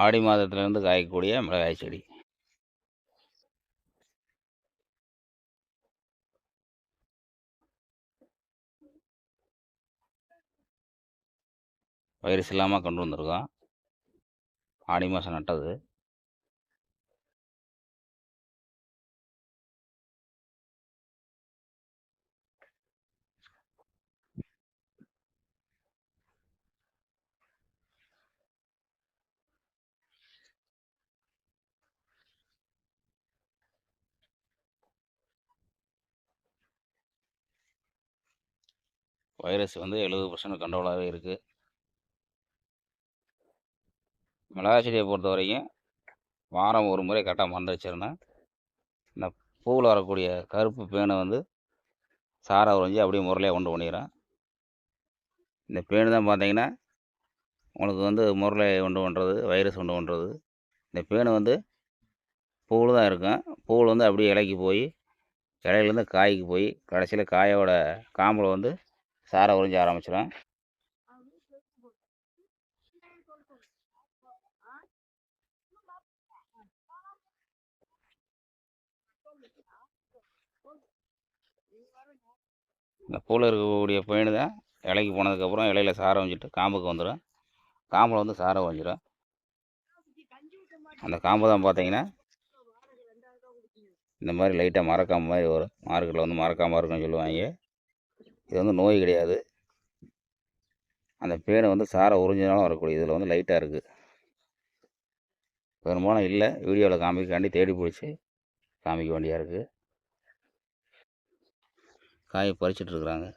ஆடி மாதத்துலேருந்து காய்க்கக்கூடிய மிளகாய் செடி. வைரஸ் இல்லாமல் கொண்டு வந்திருக்கோம். ஆடி மாதம் நட்டது. வைரஸ் வந்து 70% கண்ட்ரோலாகவே இருக்குது. மிளகாய் செடியை பொறுத்த வரைக்கும் வாரம் ஒரு முறை கரெக்டாக மருந்து வச்சிருந்தேன். இந்த பூவில் வரக்கூடிய கருப்பு பேனை வந்து சாரை உறிஞ்சி அப்படியே முரலையாக உண்டு பண்ணிடும். இந்த பேனு தான் பார்த்தீங்கன்னா உங்களுக்கு வந்து முரலை உண்டு பண்ணுறது, வைரஸ் உண்டு பண்ணுறது. இந்த பேனு வந்து பூவில் தான் இருக்கும். பூவில் வந்து அப்படியே இலைக்கு போய் இலையிலேருந்து காய்க்கு போய் கடைசியில் காயோட காம்பில் வந்து சாரை உறிஞ்ச ஆரம்பிச்சிடும். இந்த பூவில் இருக்கக்கூடிய பேனு தான் இலைக்கு போனதுக்கப்புறம் இலையில சாரை வஞ்சிட்டு காம்புக்கு வந்துடும். காம்பில் வந்து சாரை வஞ்சிடும். அந்த காம்பு தான் பார்த்தீங்கன்னா இந்த மாதிரி லைட்டாக மரக்காம்பு மாதிரி வரும். மார்க்கெட்டில் வந்து மரக்காம்பா இருக்குன்னு சொல்லுவாங்க. இது வந்து நோய் கிடையாது. அந்த பேனை வந்து சாரை உறிஞ்சினாலும் வரக்கூடிய இதில் வந்து லைட்டாக இருக்குது. பெரும்பாலும் இல்லை, வீடியோவில் காமிக்காண்டி தேடி பிடிச்சி காமிக்க வேண்டியாக இருக்குது. காயை பறிச்சிட்ருக்குறாங்க.